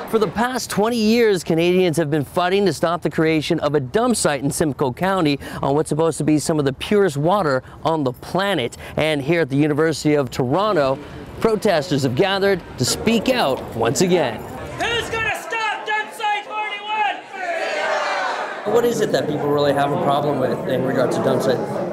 For the past 20 years, Canadians have been fighting to stop the creation of a dump site in Simcoe County on what's supposed to be some of the purest water on the planet. And here at the University of Toronto, protesters have gathered to speak out once again. Who's going to stop Dump Site 41? What is it that people really have a problem with in regards to Dump Site 41?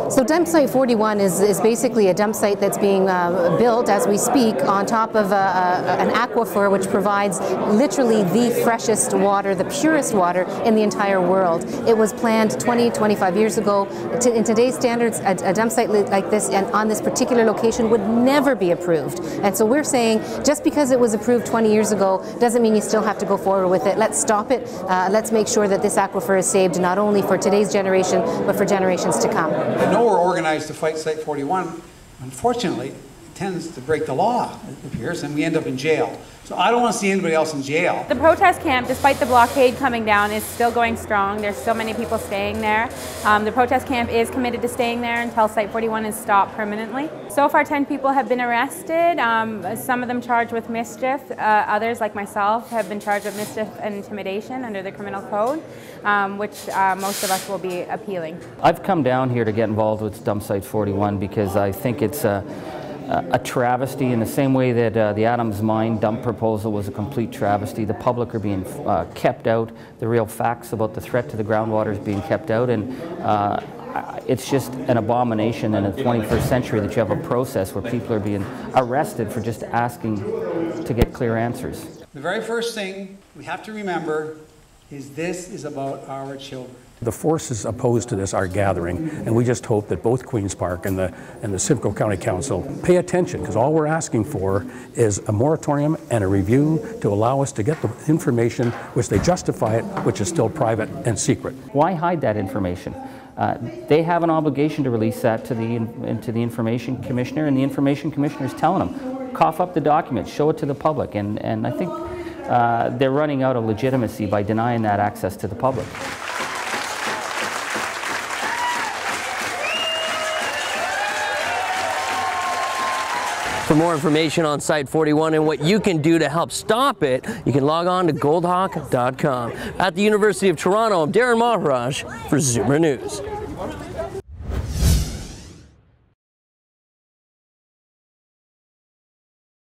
So Dump Site 41 is basically a dump site that's being built as we speak on top of an aquifer which provides literally the freshest water, the purest water in the entire world. It was planned 20-25 years ago. In today's standards, a dump site like this and on this particular location would never be approved. And so we're saying just because it was approved 20 years ago doesn't mean you still have to go forward with it. Let's stop it. Let's make sure that this aquifer is saved not only for today's generation but for generations to come. I know we're organized to fight Site 41. Unfortunately, it tends to break the law, it appears, and we end up in jail. So I don't want to see anybody else in jail. The protest camp, despite the blockade coming down, is still going strong. There's still many people staying there. The protest camp is committed to staying there until Site 41 is stopped permanently. So far, 10 people have been arrested, some of them charged with mischief. Others, like myself, have been charged with mischief and intimidation under the criminal code, which most of us will be appealing. I've come down here to get involved with Dump Site 41 because I think it's a travesty in the same way that the Adams Mine dump proposal was a complete travesty. The public are being kept out. The real facts about the threat to the groundwater is being kept out, and it's just an abomination in the 21st century that you have a process where people are being arrested for just asking to get clear answers. The very first thing we have to remember is this is about our children. The forces opposed to this are gathering, and we just hope that both Queen's Park and the Simcoe County Council pay attention, because all we're asking for is a moratorium and a review to allow us to get the information which they justify it, which is still private and secret. Why hide that information? They have an obligation to release that to the Information Commissioner, and the Information Commissioner is telling them, cough up the documents, show it to the public, and I think they're running out of legitimacy by denying that access to the public. For more information on Site 41 and what you can do to help stop it, you can log on to goldhawk.com. At the University of Toronto, I'm Darren Maharaj for Zoomer News.